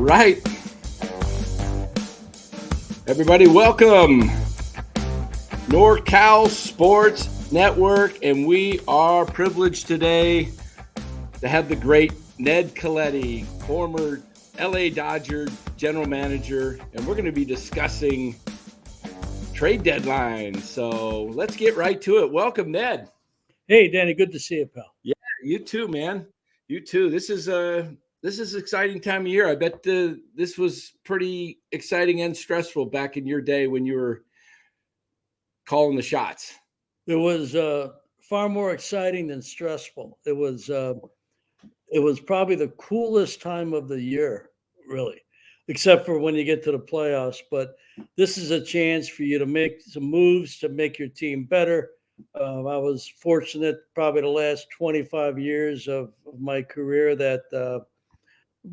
right. Everybody, welcome. NorCal Sports Network, and we are privileged today to have the great Ned Colletti, former LA Dodger general manager, and we're going to be discussing trade deadlines. So let's get right to it. Welcome, Ned. Hey, Danny, good to see you, pal. Yeah, you too, man. You too. This is an exciting time of year. I bet this was pretty exciting and stressful back in your day when you were calling the shots. It was far more exciting than stressful. It was probably the coolest time of the year, really, except for when you get to the playoffs. But this is a chance for you to make some moves to make your team better. I was fortunate probably the last 25 years of my career that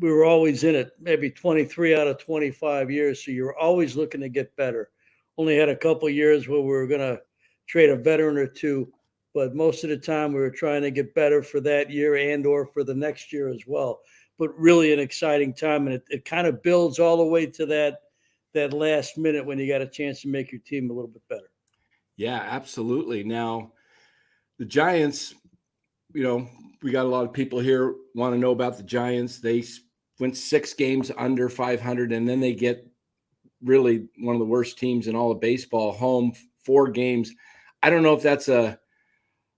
we were always in it, maybe 23 out of 25 years. So you're always looking to get better. Only had a couple of years where we were going to trade a veteran or two, but most of the time we were trying to get better for that year and or for the next year as well. But really an exciting time, and it kind of builds all the way to that last minute when you got a chance to make your team a little bit better. Yeah, absolutely. Now, the Giants, we got a lot of people here want to know about the Giants. They went 6 games under 500, and then they get really one of the worst teams in all of baseball home 4 games. I don't know if that's a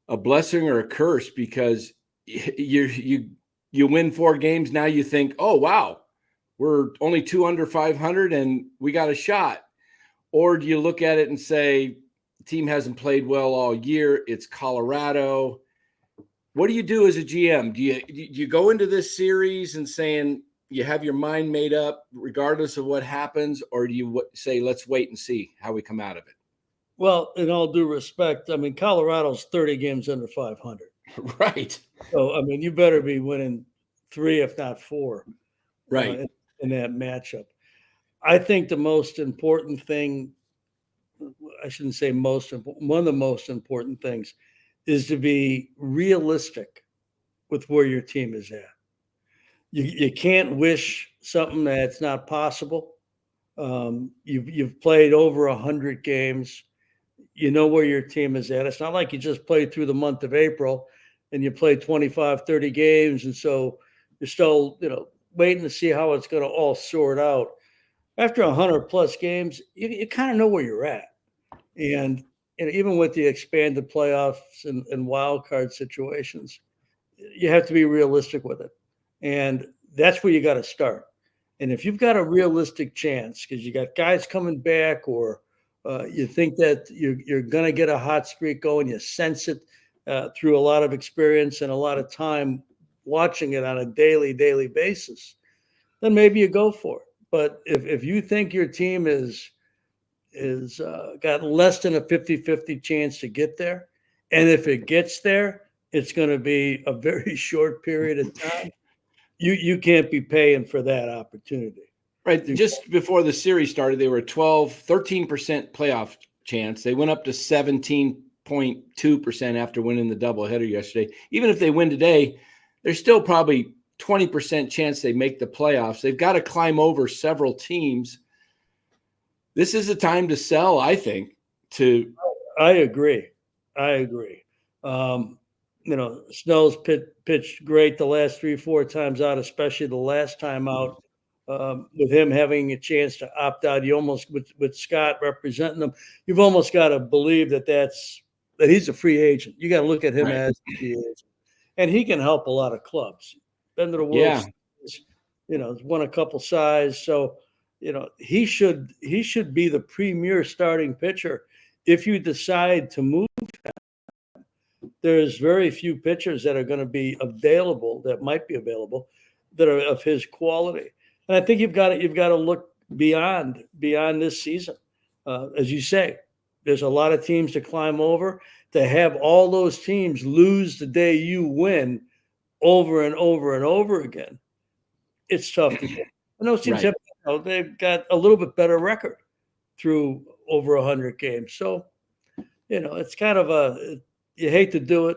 blessing or a curse, because you win 4 games. Now you think, oh, wow, we're only 2 under 500 and we got a shot. Or do you look at it and say, the team hasn't played well all year, it's Colorado? What do you do as a GM? Do you go into this series and saying you have your mind made up regardless of what happens, or do you say, let's wait and see how we come out of it? Well, in all due respect, I mean, Colorado's 30 games under 500. Right. So, I mean, you better be winning 3, if not 4, right, in that matchup. I think the most important thing, I shouldn't say most important, one of the most important things is to be realistic with where your team is at. You can't wish something that's not possible. You've played over 100 games. You know where your team is at. It's not like you just played through the month of April and you played 25, 30 games. And so you're still, waiting to see how it's going to all sort out. After 100 plus games, you kind of know where you're at. And even with the expanded playoffs and wild card situations, you have to be realistic with it. And that's where you got to start. And if you've got a realistic chance, because you got guys coming back, or you think that you're going to get a hot streak going, you sense it through a lot of experience and a lot of time watching it on a daily basis, then maybe you go for it. But if you think your team is got less than a 50-50 chance to get there, and if it gets there, it's going to be a very short period of time, you can't be paying for that opportunity. Right. Just before the series started, they were 13% playoff chance. They went up to 17.2% after winning the doubleheader yesterday. Even if they win today, there's still probably 20% chance they make the playoffs. They've got to climb over several teams. This is a time to sell, I think. I agree. Snell's pitched great the last 3-4 times out, especially the last time out. With him having a chance to opt out, you almost with Scott representing them, you've almost got to believe that he's a free agent. You got to look at him as a free agent, and he can help a lot of clubs. Been to the World Series, has won a couple sides, so he should be the premier starting pitcher if you decide to move him. There's very few pitchers that are going to be available, that might be available, that are of his quality. And I think you've got to look beyond this season. As you say, there's a lot of teams to climb over. To have all those teams lose the day you win over and over and over again, it's tough to do. And those teams they've got a little bit better record through over 100 games. So, it's kind of you hate to do it.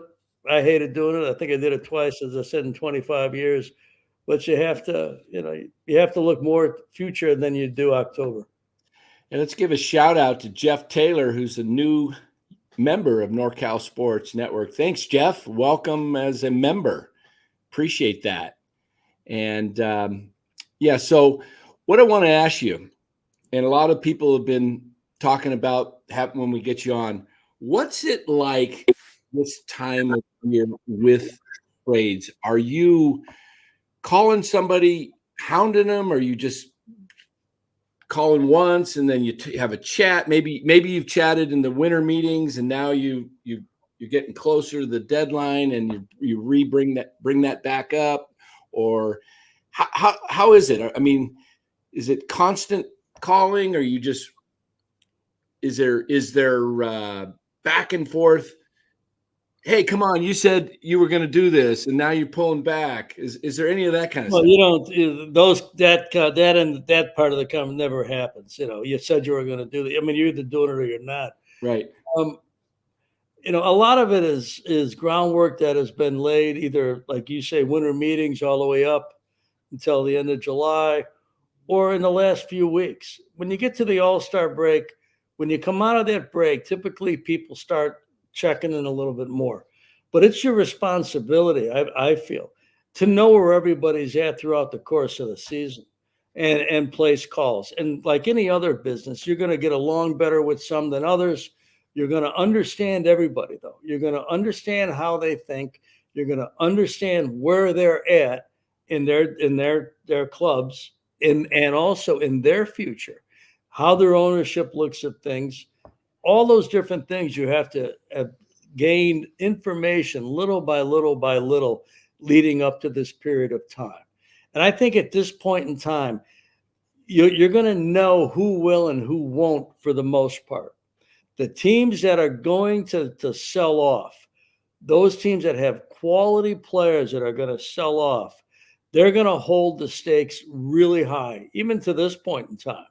I hated doing it. I think I did it twice, as I said, in 25 years. but you have to, you have to look more future than you do October. And let's give a shout out to Jeff Taylor, who's a new member of NorCal Sports Network. Thanks, Jeff. Welcome as a member. Appreciate that. And yeah, so what I want to ask you, and a lot of people have been talking about when we get you on, what's it like this time of year with trades? Are you calling somebody, hounding them, or are you just calling once and then you have a chat? Maybe you've chatted in the winter meetings and now you're getting closer to the deadline and you bring that back up, or how is it? I mean, is it constant calling, or you just is there back and forth? Hey, come on, you said you were going to do this and now you're pulling back. Is there any of that kind of Well, stuff? you don't that and that part of the comment never happens. You said you were going to do it. I mean, you're either doing it or you're not. Right. Um, a lot of it is groundwork that has been laid, either like you say, winter meetings all the way up until the end of July, or in the last few weeks. When you get to the All-Star break, when you come out of that break, typically people start checking in a little bit more. But it's your responsibility, I feel, to know where everybody's at throughout the course of the season and place calls. And like any other business, you're going to get along better with some than others. You're going to understand everybody, though. You're going to understand how they think. You're going to understand where they're at in their clubs and also in their future, how their ownership looks at things, all those different things. You have to gain information little by little by little leading up to this period of time. And I think at this point in time, you're going to know who will and who won't for the most part. The teams that are going to sell off, those teams that have quality players that are going to sell off, they're going to hold the stakes really high, even to this point in time.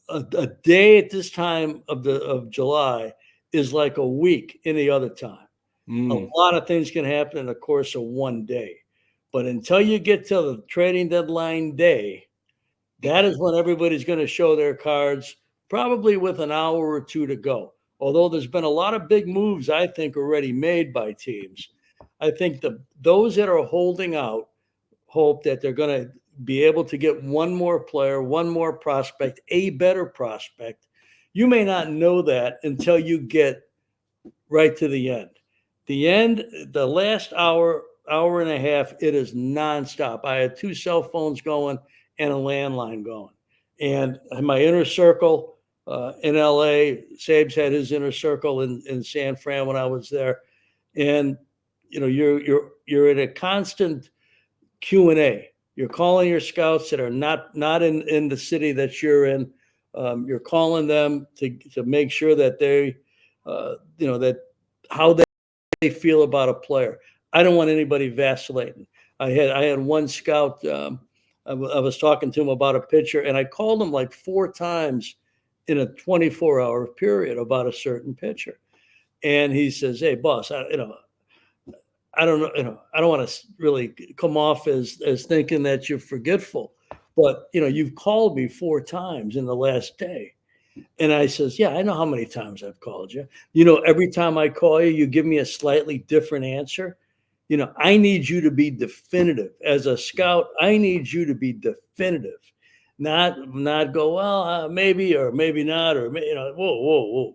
A day at this time of July is like a week any other time. A lot of things can happen in the course of one day. But until you get to the trading deadline day, that is when everybody's going to show their cards, probably with an hour or two to go. Although there's been a lot of big moves, I think, already made by teams. I think those that are holding out hope that they're going to be able to get one more player, one more prospect, a better prospect. You may not know that until you get right to the end. The last hour, hour and a half, it is nonstop. I had 2 cell phones going and a landline going. And my inner circle in LA, Sabes had his inner circle in San Fran when I was there. And you're in a constant Q&A. You're calling your scouts that are not in the city that you're in. You're calling them to make sure that they, that how they feel about a player. I don't want anybody vacillating. I had one scout. I was talking to him about a pitcher, and I called him like 4 times in a 24-hour period about a certain pitcher. And he says, "Hey, boss, I don't know, I don't want to really come off as thinking that you're forgetful, but you've called me 4 times in the last day." And I says, "Yeah, I know how many times I've called you. Every time I call you, you give me a slightly different answer. I need you to be definitive. As a scout, I need you to be definitive, not go, well, maybe or maybe not, or whoa.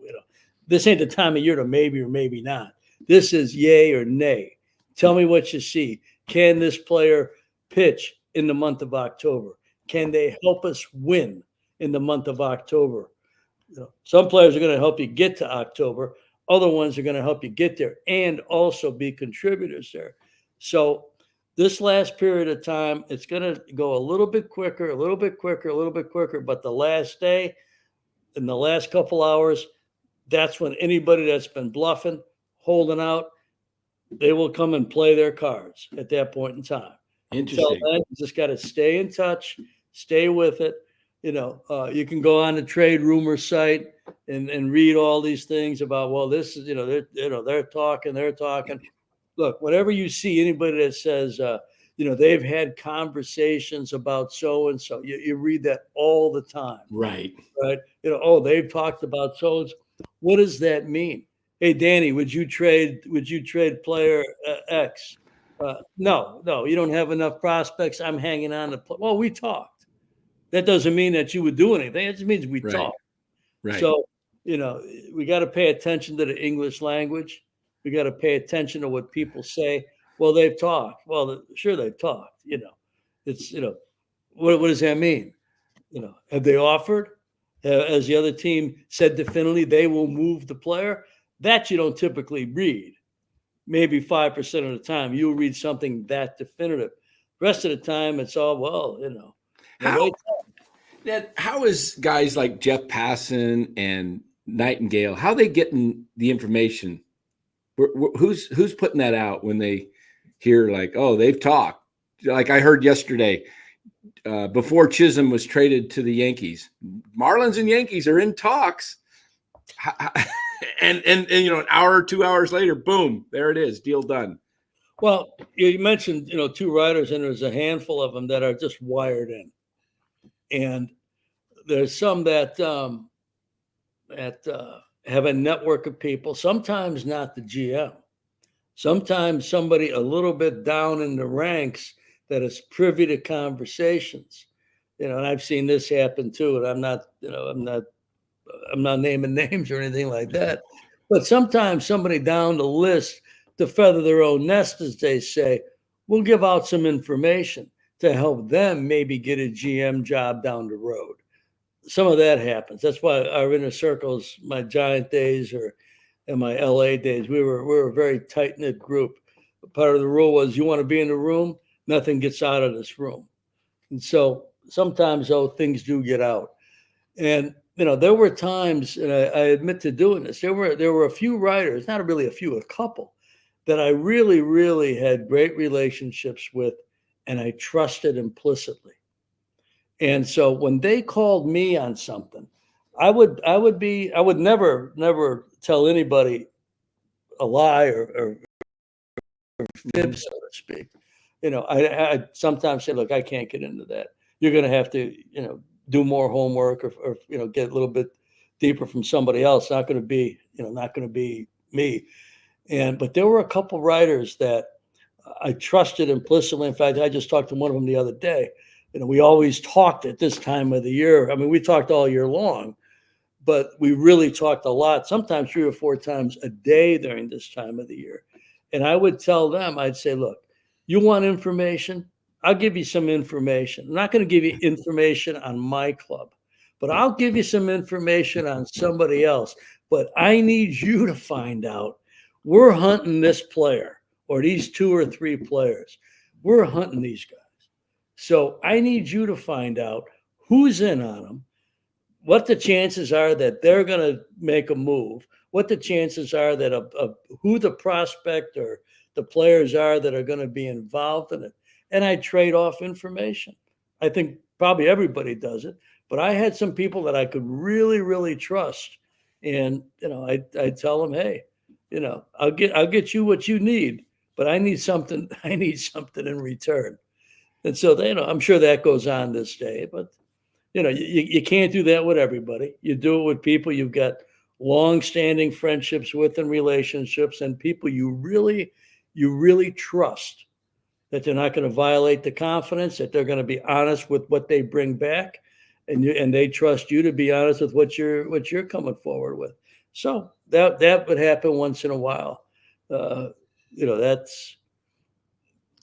This ain't the time of year to maybe or maybe not. This is yay or nay. Tell me what you see. Can this player pitch in the month of October? Can they help us win in the month of October?" Some players are going to help you get to October. Other ones are going to help you get there and also be contributors there. So this last period of time, it's going to go a little bit quicker, a little bit quicker, a little bit quicker. But the last day, in the last couple hours, that's when anybody that's been bluffing, holding out, they will come and play their cards at that point in time. Until Interesting. then, you just got to stay in touch, stay with it. You can go on the trade rumor site and read all these things about, well, this is, they're talking. Look, whatever you see, anybody that says they've had conversations about so and so. You read that all the time, Right. right? Oh, they've talked about so and so. What does that mean? Hey, Danny, would you trade player X? No, no, you don't have enough prospects. I'm hanging on to. Well, we talked. That doesn't mean that you would do anything. It just means we Right. talked. Right. So, we got to pay attention to the English language. We got to pay attention to what people say. Well, they've talked. Well, sure, they've talked. It's, what does that mean? Have they offered? Has the other team said definitively they will move the player? That you don't typically read. Maybe 5% of the time you'll read something that definitive. The rest of the time it's all, well, How how is guys like Jeff Passan and Nightingale, how they getting the information? Who's putting that out when they hear like, oh, they've talked? Like I heard yesterday, before Chisholm was traded to the Yankees, Marlins and Yankees are in talks. And an hour or 2 hours later, boom, there it is, deal done. Well, you mentioned, two writers, and there's a handful of them that are just wired in. And there's some that have a network of people, sometimes not the GM, sometimes somebody a little bit down in the ranks that is privy to conversations. And I've seen this happen too. And I'm not naming names or anything like that. But sometimes somebody down the list, to feather their own nest, as they say, will give out some information to help them maybe get a GM job down the road. Some of that happens. That's why our inner circles, my Giant days and my LA days, we were a very tight knit group. Part of the rule was you want to be in the room, nothing gets out of this room. And so sometimes, though, things do get out. And there were times, and I admit to doing this. There were a few writers, not really a few, a couple, that I really, really had great relationships with, and I trusted implicitly. And so when they called me on something, I would never tell anybody a lie or fib, so to speak. I sometimes say, look, I can't get into that. You're going to have to, do more homework or get a little bit deeper from somebody else. Not going to be me. But there were a couple writers that I trusted implicitly. In fact, I just talked to one of them the other day. We always talked at this time of the year. I mean, we talked all year long, but we really talked a lot, sometimes 3 or 4 times a day during this time of the year. And I would tell them, I'd say, look, you want information? I'll give you some information. I'm not going to give you information on my club, but I'll give you some information on somebody else. But I need you to find out, we're hunting this player or these 2 or 3 players. We're hunting these guys. So I need you to find out who's in on them, what the chances are that they're going to make a move, what the chances are that of who the prospect or the players are that are going to be involved in it. And I trade off information. I think probably everybody does it, but I had some people that I could really, really trust. And, I tell them, hey, I'll get you what you need, but I need something in return. And so, I'm sure that goes on this day, but you can't do that with everybody. You do it with people you've got long-standing friendships with and relationships, and people you really trust that they're not going to violate the confidence, that they're going to be honest with what they bring back, and they trust you to be honest with what you're coming forward with. So that would happen once in a while. That's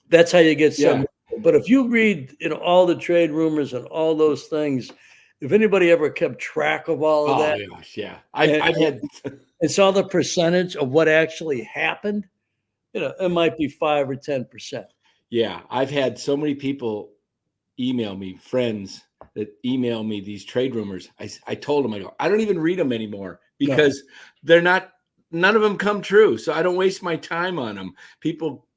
how you get some. Yeah. But if you read, all the trade rumors and all those things, if anybody ever kept track of all of that, Gosh, yeah. and, I've had and saw the percentage of what actually happened, it might be 5 or 10%. yeah, I've had so many people email me, friends that email me these trade rumors. I told them, I don't even read them anymore because they're not, none of them come true. So I don't waste my time on them. People,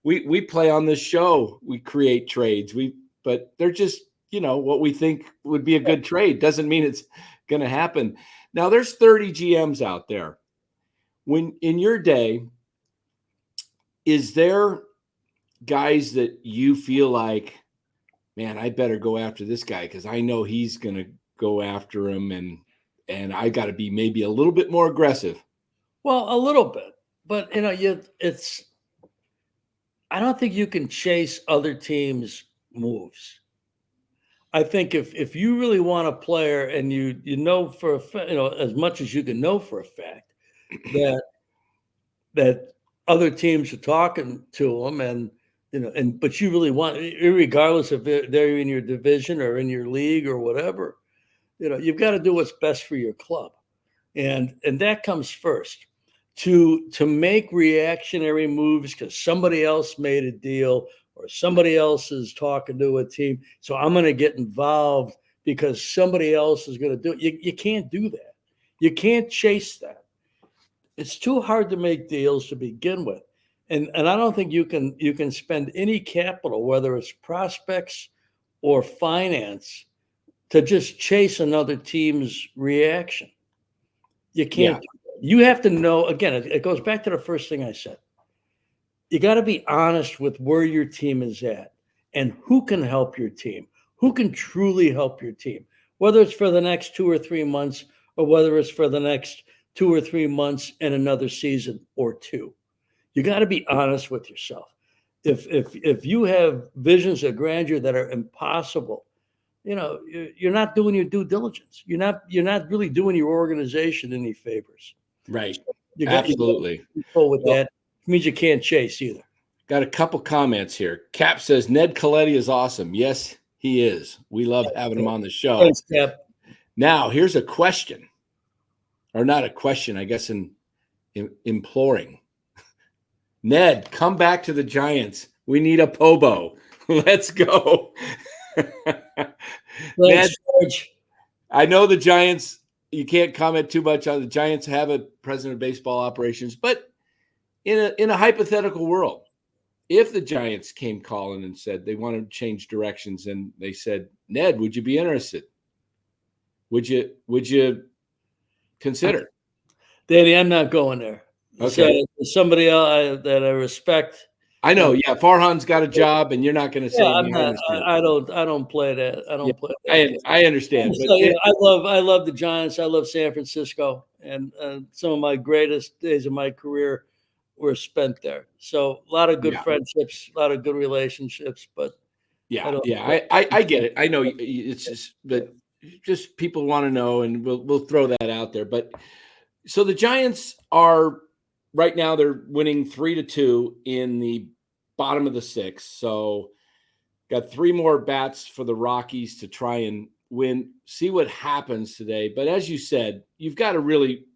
we play on this show, we create trades, but they're just, what we think would be a good trade. Doesn't mean it's going to happen. Now there's 30 GMs out there. When in your day, is there guys that you feel like, man, I better go after this guy because I know he's going to go after him, and I got to be maybe a little bit more aggressive? Well, a little bit, but it's. I don't think you can chase other teams' moves. I think if you really want a player and you know for a as much as you can know for a fact that other teams are talking to them, and but you really want, regardless if they're in your division or in your league or whatever, you've got to do what's best for your club, and that comes first. To make reactionary moves because somebody else made a deal or somebody else is talking to a team, so I'm going to get involved because somebody else is going to do it. You can't do that. You can't chase that. It's too hard to make deals to begin with. And I don't think you can spend any capital, whether it's prospects or finance, to just chase another team's reaction. You Yeah. can't. You have to know, again, it goes back to the first thing I said. You got to be honest with where your team is at and who can help your team, who can truly help your team, whether it's for the next 2 or 3 months or whether it's for the next 2 or 3 months and another season or two. You got to be honest with yourself. If you have visions of grandeur that are impossible, you're not doing your due diligence. You're not really doing your organization any favors. Right. You got Absolutely. to go with Well, that. It means you can't chase either. got a couple comments here. Cap says Ned Colletti is awesome. Yes, he is. We love having him on the show. Thanks, Cap. Now, here's a question, or not a question, I guess, imploring. Ned, come back to the Giants. We need a Pobo. Let's go. Ned, George. I know the Giants, you can't comment too much on the Giants have a president of baseball operations, but in a hypothetical world, if the Giants came calling and said they wanted to change directions and they said, Ned, would you be interested? Would you consider? Danny, I'm not going there. Okay. So somebody else that I respect. I know. Yeah. Farhan's got a job and you're not going to say, Yeah, I'm not. I don't play that. I don't play that. I understand. But So, I love the Giants. I love San Francisco, and some of my greatest days of my career were spent there. So a lot of good friendships, a lot of good relationships. But I get it. I know it's just, but just people want to know, and we'll throw that out there. But so the Giants are right now, they're winning 3-2 in the bottom of the sixth. So got 3 more bats for the Rockies to try and win, see what happens today. But as you said, you've got to really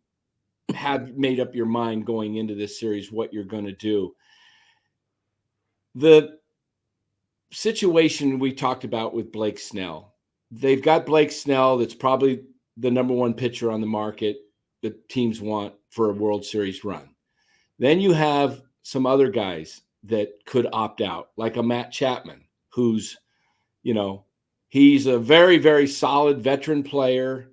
have made up your mind going into this series what you're going to do. The situation we talked about with Blake Snell, they've got Blake Snell that's probably the number 1 pitcher on the market that teams want for a World Series run. Then you have some other guys that could opt out, like a Matt Chapman, who's, he's a very, very solid veteran player.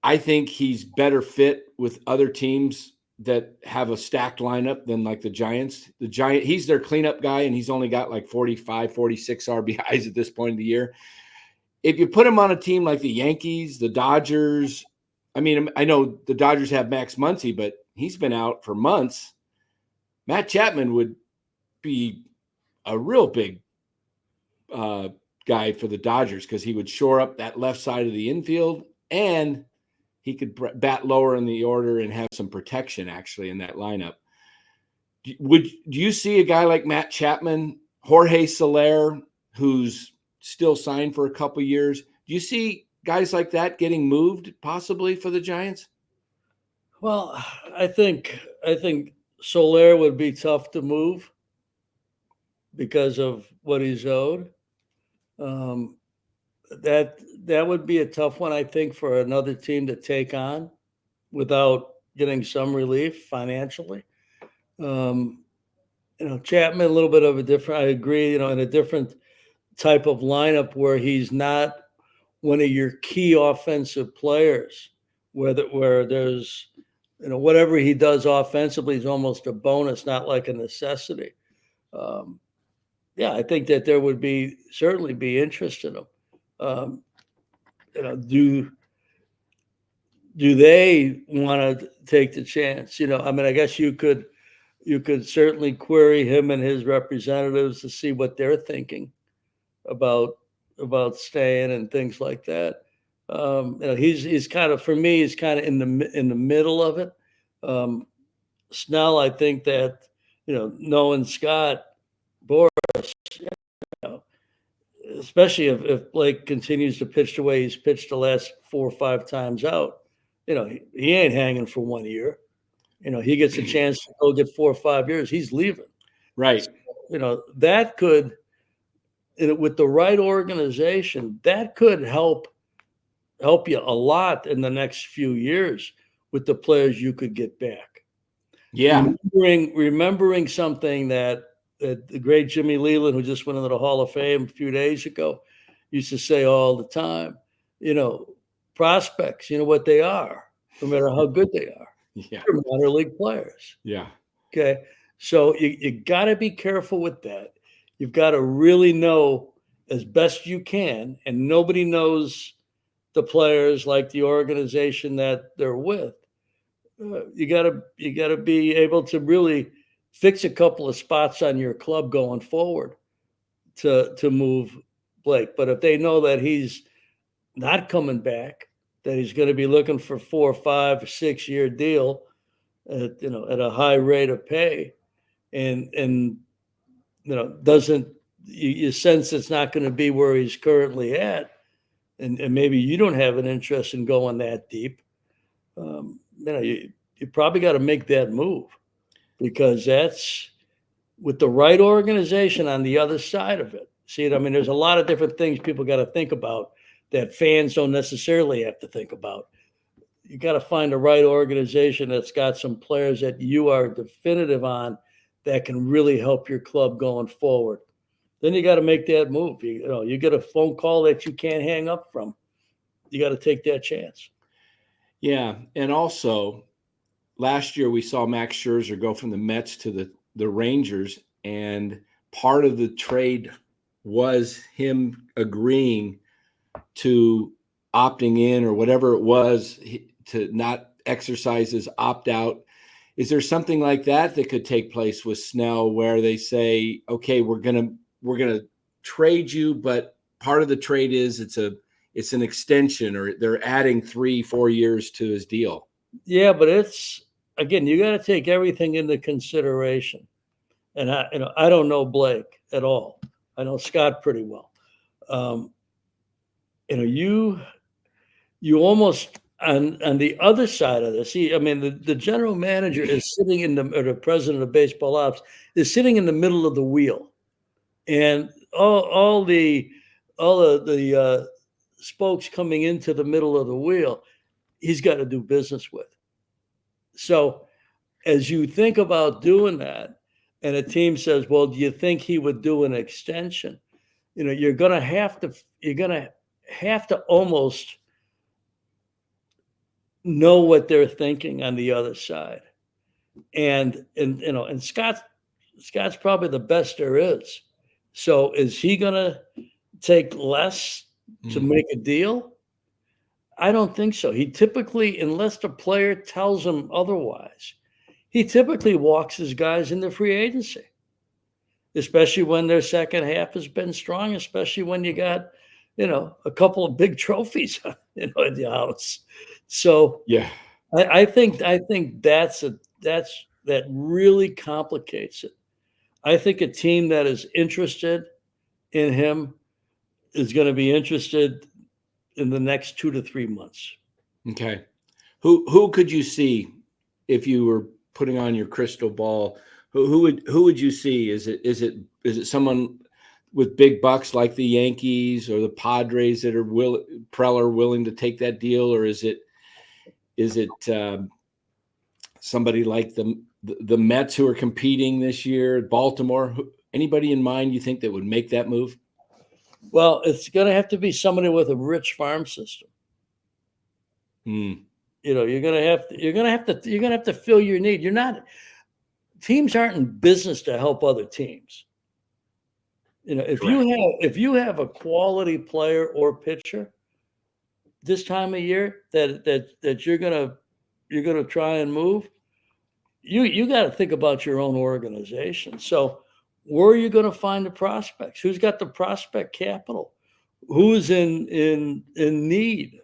I think he's better fit with other teams that have a stacked lineup than like the Giants. He's their cleanup guy, and he's only got like 45, 46 RBIs at this point of the year. If you put him on a team like the Yankees, the Dodgers, I mean, I know the Dodgers have Max Muncy, but he's been out for months. Matt Chapman would be a real big guy for the Dodgers because he would shore up that left side of the infield, and he could bat lower in the order and have some protection actually in that lineup. Do you see a guy like Matt Chapman, Jorge Soler, who's still signed for a couple years? Do you see guys like that getting moved possibly for the Giants? Well, I think Soler would be tough to move because of what he's owed. That would be a tough one, I think, for another team to take on without getting some relief financially. Chapman, a little bit of a different, I agree, in a different type of lineup where he's not one of your key offensive players, where there's, whatever he does offensively is almost a bonus, not like a necessity. Yeah, I think that there would certainly be interest in him. Um, do they want to take the chance? I mean, I guess you could certainly query him and his representatives to see what they're thinking about staying and things like that. He's kind of, for me, he's kind of in the middle of it. Snell, I think that knowing Scott Boras, know, especially if Blake continues to pitch the way he's pitched the last 4 or 5 times out, he ain't hanging for 1 year. He gets a chance to go get 4 or 5 years, he's leaving. Right. That could, with the right organization, that could help you a lot in the next few years with the players you could get back. Yeah. Remembering something that the great Jimmy Leland, who just went into the Hall of Fame a few days ago, used to say all the time, prospects, what they are, no matter how good they are. Yeah. They're minor league players. Yeah. Okay. So you got to be careful with that. You've got to really know as best you can, and nobody knows the players like the organization that they're with. You gotta be able to really fix a couple of spots on your club going forward to move Blake. But if they know that he's not coming back, that he's going to be looking for 4, 5, 6 year deal, at a high rate of pay, and doesn't you sense it's not going to be where he's currently at, and maybe you don't have an interest in going that deep. You probably got to make that move, because that's with the right organization on the other side of it. See, I mean, there's a lot of different things people got to think about that fans don't necessarily have to think about. You got to find the right organization that's got some players that you are definitive on that can really help your club going forward. Then you got to make that move. You get a phone call that you can't hang up from. You got to take that chance. Yeah. And also, last year we saw Max Scherzer go from the Mets to the Rangers, and part of the trade was him agreeing to opting in, or whatever it was, to not exercise his opt-out. Is there something like that could take place with Snell, where they say, okay, we're gonna trade you, but part of the trade is it's an extension, or they're adding 3-4 years to his deal? Yeah, but again, you got to take everything into consideration. And I don't know Blake at all. I know Scott pretty well. You almost on the other side of this. See, I mean, the general manager is sitting or the president of baseball ops is sitting in the middle of the wheel, and all the spokes coming into the middle of the wheel, he's got to do business with. So, as you think about doing that, and a team says, "Well, do you think he would do an extension?" You're going to have to almost know what they're thinking on the other side, and Scott's probably the best there is. So, is he going to take less to make a deal? I don't think so. He typically, unless the player tells him otherwise, he typically walks his guys into free agency, especially when their second half has been strong, especially when you got, a couple of big trophies, in the house. So Yeah. I think that really complicates it. I think a team that is interested in him is going to be interested in the next 2 to 3 months. Okay. Who could you see if you were putting on your crystal ball? Who would you see? Is it someone with big bucks like the Yankees or the Padres that are Preller willing to take that deal, or is it somebody like the Mets who are competing this year, Baltimore? Anybody in mind you think that would make that move? Well, it's going to have to be somebody with a rich farm system. You're going to have to fill your need. teams aren't in business to help other teams. If you have a quality player or pitcher this time of year that you're gonna try and move, you got to think about your own organization. So where are you going to find the prospects? Who's got the prospect capital? Who's in need?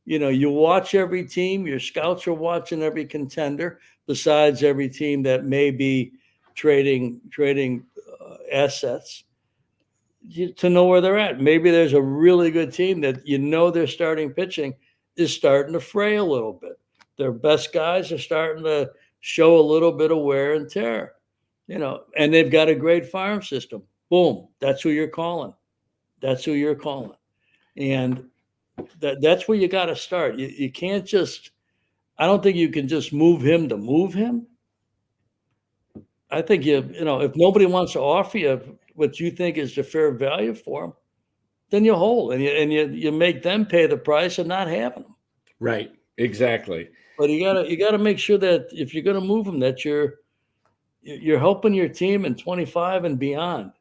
You watch every team. Your scouts are watching every contender. Besides every team that may be trading assets to know where they're at. Maybe there's a really good team that their starting pitching is starting to fray a little bit. Their best guys are starting to show a little bit of wear and tear, and they've got a great farm system. Boom, that's who you're calling. That's who you're calling. And that's where you got to start. You can't just, I don't think you can just move him to move him. I think if nobody wants to offer you what you think is the fair value for him, then you hold and you make them pay the price of not having them. Right. Exactly. But you gotta make sure that if you're gonna move him, that you're helping your team in 25 and beyond.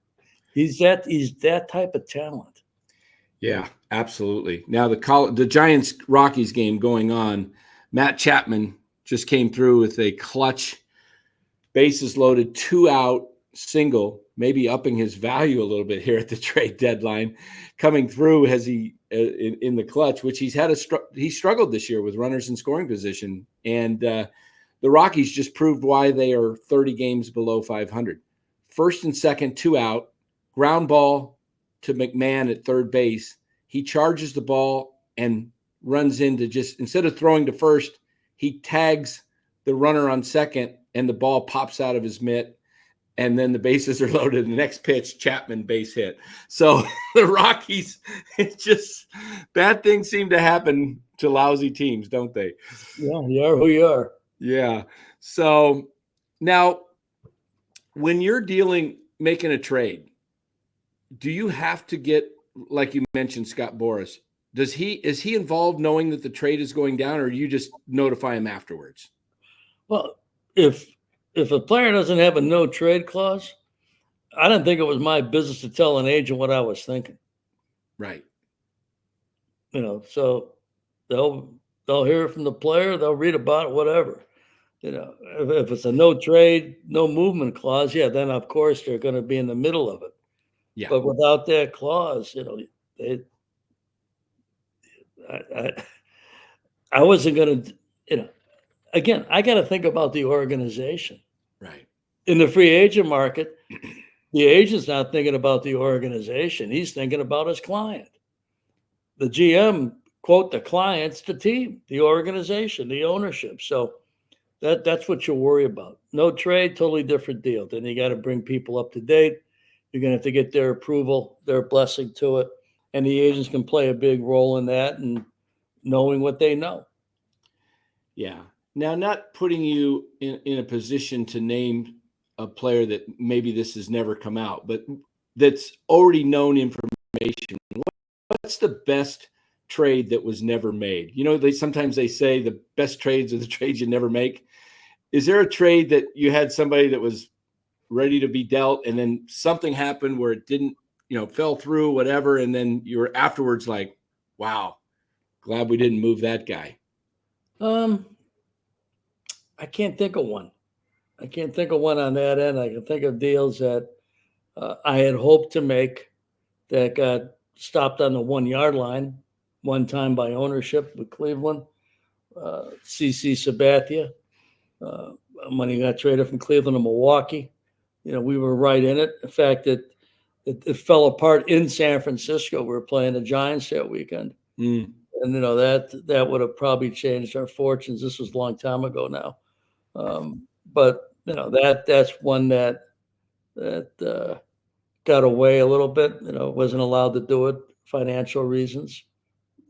He's that type of talent. Yeah, absolutely. Now the Giants Rockies game going on, Matt Chapman just came through with a clutch, bases loaded, 2-out single, maybe upping his value a little bit here at the trade deadline, coming through as he in the clutch, which he struggled this year with runners in scoring position, and the Rockies just proved why they are 30 games below 500. First and second, 2-out, ground ball to McMahon at third base. He charges the ball and runs into instead of throwing to first, he tags the runner on second, and the ball pops out of his mitt. And then the bases are loaded. The next pitch, Chapman base hit. So the Rockies, bad things seem to happen to lousy teams, don't they? Yeah, you are who you are. Yeah. So now, when you're making a trade, do you have to get, like you mentioned, Scott Boras? Is he involved knowing that the trade is going down, or you just notify him afterwards? Well, if a player doesn't have a no trade clause, I didn't think it was my business to tell an agent what I was thinking. Right. So they'll hear it from the player, they'll read about it, whatever. If it's a no trade, no movement clause, yeah, then of course they're going to be in the middle of it. Yeah. But without that clause, I wasn't going to, again, I got to think about the organization. Right. In the free agent market, the agent's not thinking about the organization. He's thinking about his client. The GM, quote, the client's the team, the organization, the ownership. So that's what you worry about. No trade, totally different deal. Then you got to bring people up to date. You're going to have to get their approval, their blessing to it. And the agents can play a big role in that and knowing what they know. Yeah. Now, not putting you in a position to name a player that maybe this has never come out, but that's already known information. What's the best trade that was never made? Sometimes they say the best trades are the trades you never make. Is there a trade that you had somebody that was ready to be dealt and then something happened where it didn't, fell through, whatever, and then you were afterwards like, wow, glad we didn't move that guy? I can't think of one. I can't think of one on that end. I can think of deals that I had hoped to make that got stopped on the 1 yard line one time by ownership with Cleveland. CC Sabathia, when he got traded from Cleveland to Milwaukee, we were right in it. The fact that it fell apart in San Francisco. We were playing the Giants that weekend. Mm. And, that would have probably changed our fortunes. This was a long time ago now. But, that's one that got away a little bit, wasn't allowed to do it, financial reasons.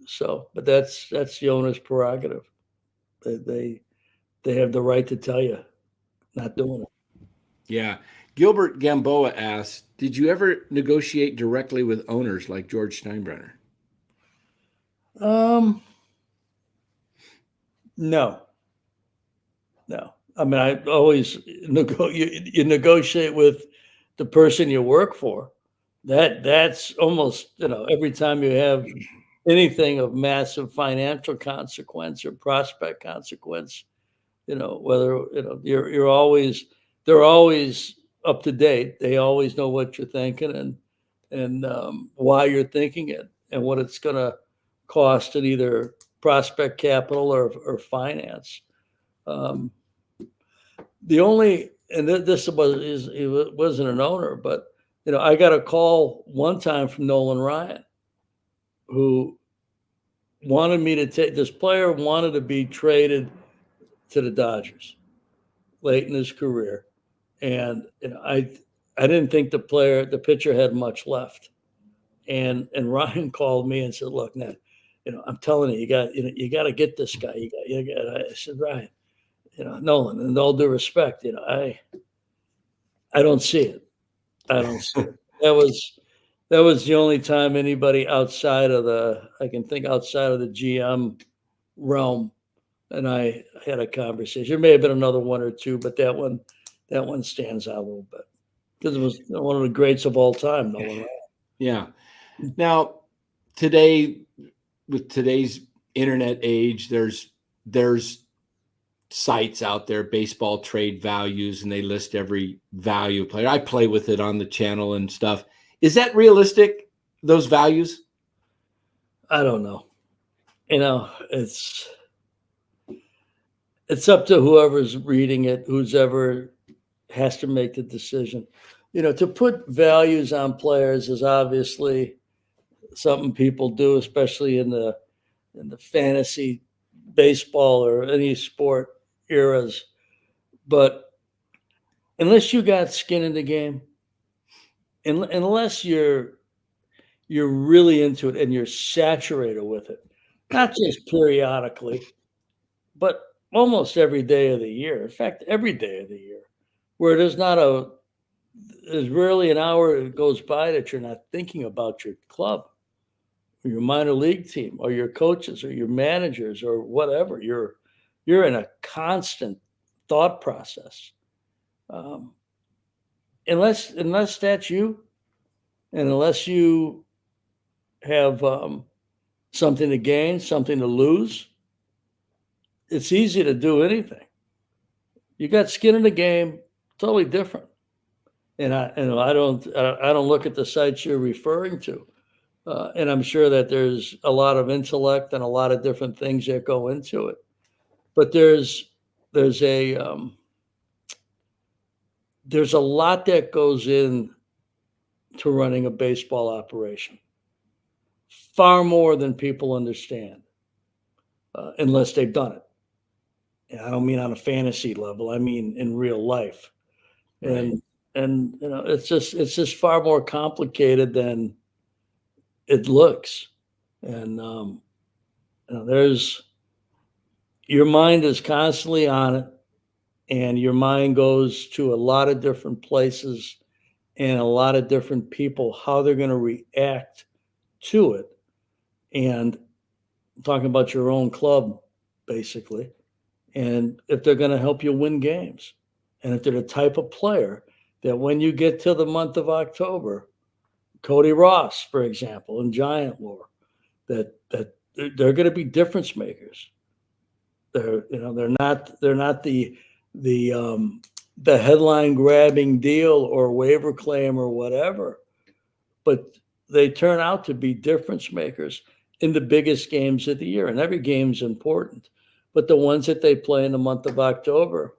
So, but that's the owner's prerogative. They have the right to tell you not doing it. Yeah. Gilbert Gamboa asks, did you ever negotiate directly with owners like George Steinbrenner? No. I mean, I always you negotiate with the person you work for. That's almost, every time you have anything of massive financial consequence or prospect consequence, whether, you're always they're always up to date. They always know what you're thinking and why you're thinking it and what it's going to cost in either prospect capital or finance. Um, the only and this it wasn't an owner, but I got a call one time from Nolan Ryan, who wanted me to take this player wanted to be traded to the Dodgers late in his career, and I didn't think the pitcher had much left, and Ryan called me and said, "Look, Ned, I'm telling you, you got to get this guy. I said, Ryan, Nolan, and all due respect, I don't see it. I don't see it. That was the only time anybody I can think outside of the GM realm and I had a conversation. There may have been another one or two, but that one stands out a little bit because it was one of the greats of all time, Nolan Ryan. Yeah. Now, today, with today's internet age, there's sites out there, baseball trade values, and they list every value player. I play with it on the channel and stuff. Is that realistic, those values? I don't know. It's up to whoever's reading it, who's ever has to make the decision. To put values on players is obviously something people do, especially in the fantasy baseball or any sport eras. But unless you got skin in the game, unless you're really into it and you're saturated with it, not just periodically, but almost every day of the year. In fact, every day of the year, where there's rarely an hour that goes by that you're not thinking about your club or your minor league team or your coaches or your managers or whatever. You're in a constant thought process. Um, unless that's you, and unless you have something to gain, something to lose, it's easy to do anything. You got skin in the game, totally different. And I don't look at the sites you're referring to, and I'm sure that there's a lot of intellect and a lot of different things that go into it. But there's a lot that goes in to running a baseball operation, far more than people understand, unless they've done it. And I don't mean on a fantasy level. I mean in real life. Right. And it's just far more complicated than it looks. And there's your mind is constantly on it, and your mind goes to a lot of different places and a lot of different people, how they're going to react to it. And talking about your own club, basically, and if they're going to help you win games, and if they're the type of player that when you get to the month of October, Cody Ross, for example, in Giant lore, that they're going to be difference makers. They're not the headline grabbing deal or waiver claim or whatever, but they turn out to be difference makers in the biggest games of the year. And every game's important, but the ones that they play in the month of October,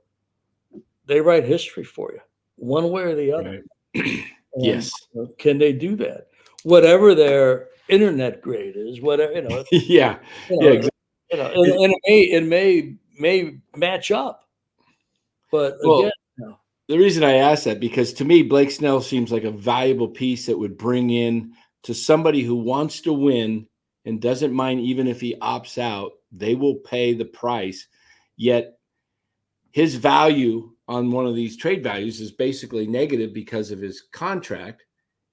they write history for you, one way or the other. Right. And Yes. can they do that? Whatever their internet grade is, whatever, Yeah. you Yeah. know, Exactly. and it may match up, but Well, again, the reason I asked that, because to me, Blake Snell seems like a valuable piece that would bring in to somebody who wants to win and doesn't mind even if he opts out, they will pay the price. Yet his value on one of these trade values is basically negative because of his contract.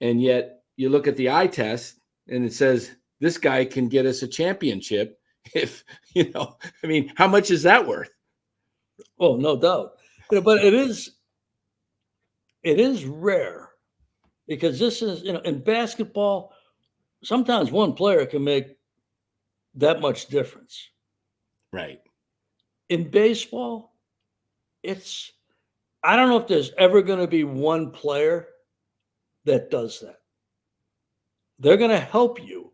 And yet you look at the eye test and it says this guy can get us a championship if, I mean, how much is that worth? oh, no doubt. But it is rare because this is, in basketball, sometimes one player can make that much difference. Right. In baseball, it's I don't know if there's ever going to be one player that does that. They're going to help you,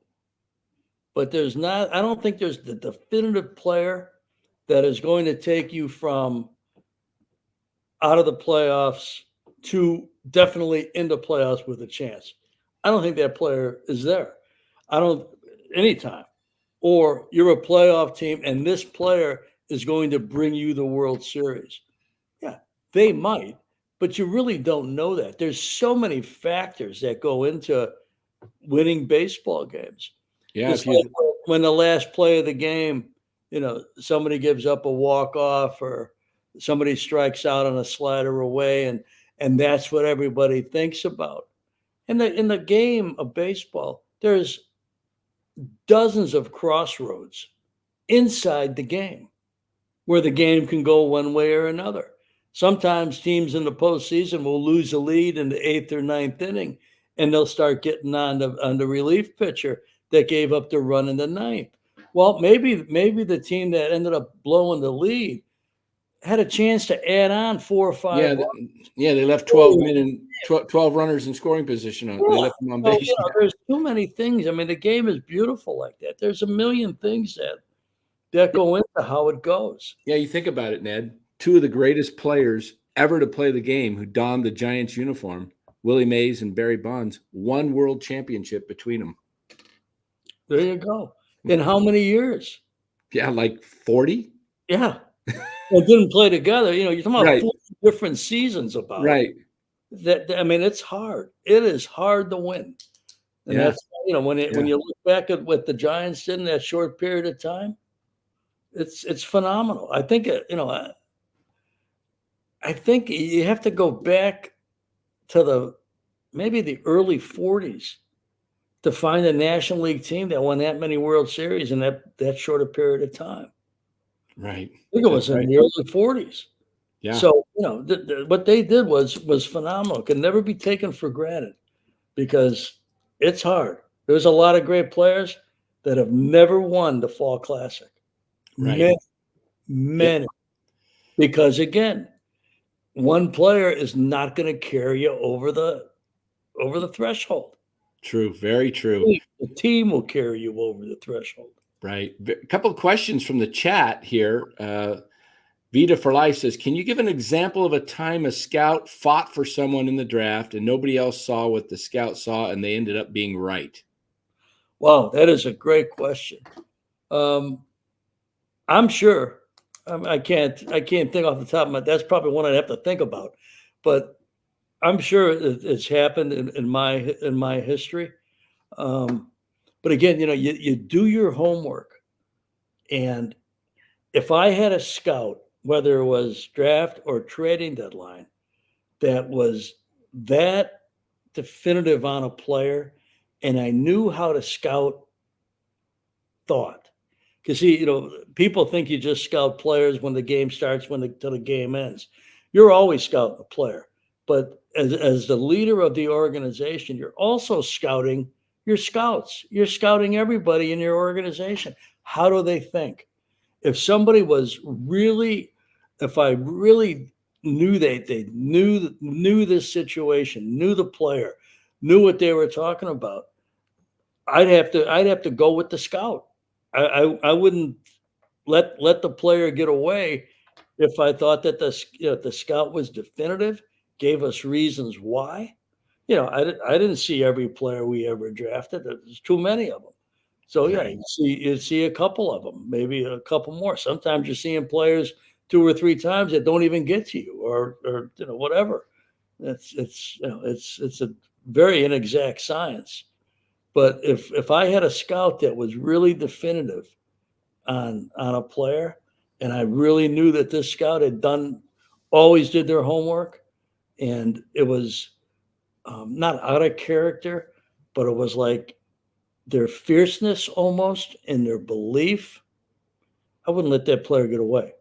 but I don't think there's the definitive player that is going to take you from out of the playoffs to definitely into playoffs with a chance. I don't think that player is there. I don't anytime. Or you're a playoff team and this player is going to bring you the World Series. Yeah, they might, but you really don't know that. There's so many factors that go into winning baseball games. Yeah. It's If like you, when the last play of the game, somebody gives up a walk off or somebody strikes out on a slider away, and that's what everybody thinks about. In the game of baseball, there's dozens of crossroads inside the game where the game can go one way or another. Sometimes teams in the postseason will lose a lead in the eighth or ninth inning, and they'll start getting on the relief pitcher that gave up the run in the ninth. Well, maybe the team that ended up blowing the lead had a chance to add on 4 or 5 yeah, runs. they left 12 men and 12 runners in scoring position on. They Yeah. left them on So, base. there's too many things. I mean, the game is beautiful like that. There's a million things that go into how it goes. Yeah, you think about it, Ned. Two of the greatest players ever to play the game who donned the Giants uniform, Willie Mays and Barry Bonds, won world championship between them. There you go. In how many years? Yeah, like 40? Yeah. Well, didn't play together. You're talking about Right, 40 different seasons about it. right. I mean, it's hard. It is hard to win. And Yeah, that's, when yeah. you look back at what the Giants did in that short period of time, it's phenomenal. I think, I think you have to go back to maybe the early 40s to find a National League team that won that many World Series in that short a period of time. Right. I think it That's was in right. the early 40s. Yeah. So, what they did was phenomenal. Can never be taken for granted because it's hard. There's a lot of great players that have never won the Fall Classic. Right. Many, Yep. many. Because again, one player is not going to carry you over the threshold. True. Very true. The team will carry you over the threshold. Right. A couple of questions from the chat here. Vita for Life says, can you give an example of a time a scout fought for someone in the draft and nobody else saw what the scout saw and they ended up being right? Wow, that is a great question. I'm sure. I can't think off the top of my. That's probably one I'd have to think about, but I'm sure it's happened in my history. But again, you do your homework, and if I had a scout, whether it was draft or trading deadline, that was that definitive on a player, and I knew how to scout thought. Because people think you just scout players when the game starts, till the game ends. You're always scouting a player, but as the leader of the organization, you're also scouting your scouts. You're scouting everybody in your organization. How do they think? If somebody was really, if I really knew they knew this situation, knew the player, knew what they were talking about, I'd have to go with the scout. I wouldn't let the player get away if I thought that the scout was definitive, gave us reasons why. I didn't see every player we ever drafted. There's too many of them. So yeah, Right. you see a couple of them, maybe a couple more. Sometimes you're seeing players 2 or 3 times that don't even get to you, or whatever. It's a very inexact science. But if I had a scout that was really definitive on a player, and I really knew that this scout always did their homework, and it was not out of character, but it was like their fierceness almost and their belief, I wouldn't let that player get away.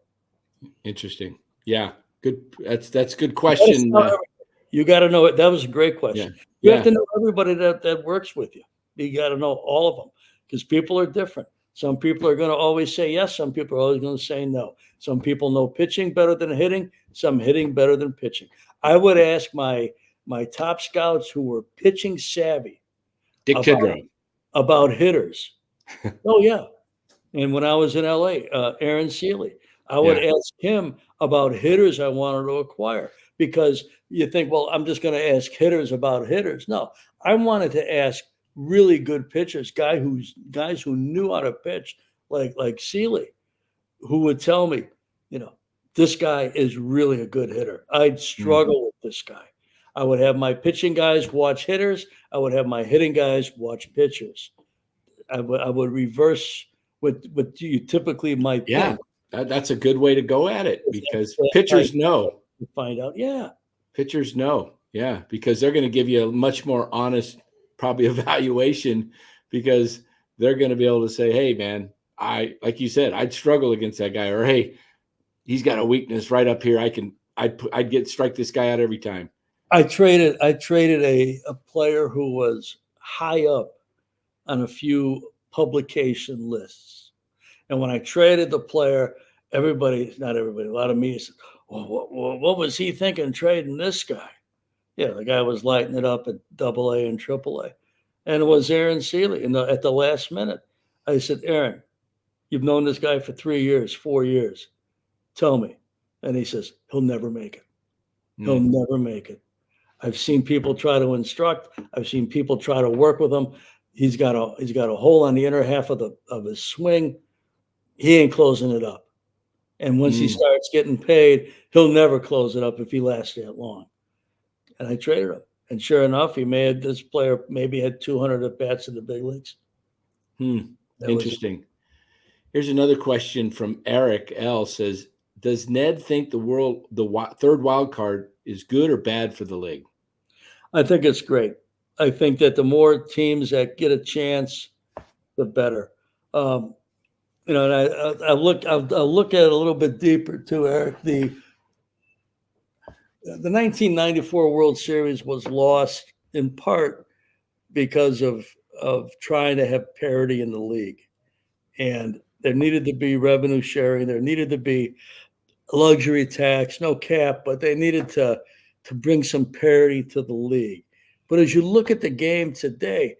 Interesting. Yeah. Good. That's a good You question. got to know it. That was a great Yeah. question. You have Yeah. to know everybody that works with you. You got to know all of them because people are different. Some people are going to always say yes. Some people are always going to say no. Some people know pitching better than hitting. Some hitting better than pitching. I would ask my top scouts who were pitching savvy Dick about Tidrow. hitters. Oh yeah. And when I was in LA, Aaron Seeley, I would Yeah. ask him about hitters I wanted to acquire because you think, well, I'm just going to ask hitters about hitters. No, I wanted to ask really good pitchers, guys who knew how to pitch, like Seeley, who would tell me, you know, this guy is really a good hitter. I'd Mm. struggle with this guy. I would have my pitching guys watch hitters. I would have my hitting guys watch pitchers. I would reverse what you typically might Yeah. think. That's a good way to go at it because That's how pitchers know. you find out. Yeah, Pitchers know. Yeah. Because they're going to give you a much more honest, probably evaluation because they're going to be able to say, hey, man, like you said, I'd struggle against that guy, or hey, he's got a weakness right up here. I'd strike this guy out every time. I traded a player who was high up on a few publication lists, and when I traded the player, not everybody, a lot of media said, "Well, what was he thinking trading this guy?" Yeah, the guy was lighting it up at AA and AAA, and it was Aaron Seeley. At the last minute, I said, "Aaron, you've known this guy for 3 years, 4 years. Tell me." And he says, "He'll never make it. He'll Mm. never make it. I've seen people try to instruct. I've seen people try to work with him. He's got a hole on the inner half of his swing. He ain't closing it up. And once he Mm. starts getting paid, he'll never close it up if he lasts that long." And I traded him. And sure enough, this player maybe had 200 at bats in the big leagues. That was Interesting. Here's another question from Eric L. Says, does Ned think the third wild card is good or bad for the league? I think it's great. I think that the more teams that get a chance, the better. Um, and I'll look at it a little bit deeper too, Eric. The 1994 World Series was lost in part because of trying to have parity in the league, and there needed to be revenue sharing. There needed to be luxury tax, no cap, but they needed to bring some parity to the league. But as you look at the game today,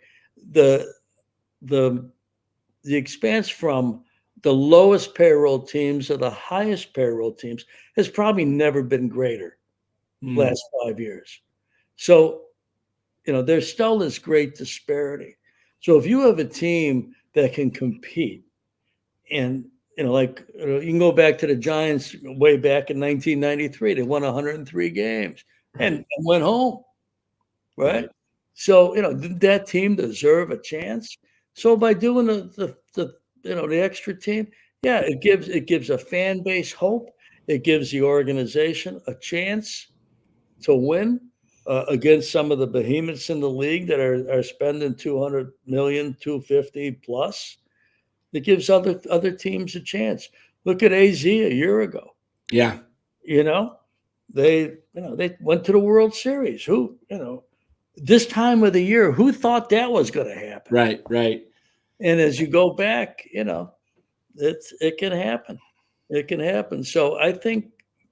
the the the expanse from the lowest payroll teams to the highest payroll teams has probably never been greater Mm. last 5 years. So, there's still this great disparity. So if you have a team that can compete and you can go back to the Giants way back in 1993. They won 103 games and, Right. and went home, right? Right. So did that team deserve a chance? So by doing the extra team, yeah, it gives a fan base hope. It gives the organization a chance to win against some of the behemoths in the league that are spending 200 million, 250 plus. It gives other teams a chance. Look at AZ a year ago. Yeah. You know, they went to the World Series. This time of the year, who thought that was going to happen? Right. Right. And as you go back, it can happen. It can happen. So I think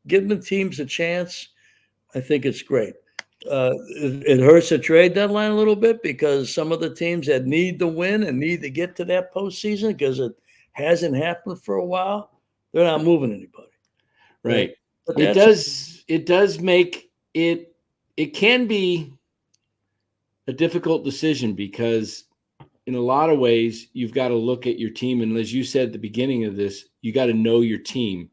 giving the teams a chance, I think it's great. It hurts the trade deadline a little bit because some of the teams that need to win and need to get to that postseason because it hasn't happened for a while, they're not moving anybody. Right. But It that's does make it can be a difficult decision because in a lot of ways you've got to look at your team, and as you said at the beginning of this, you got to know your team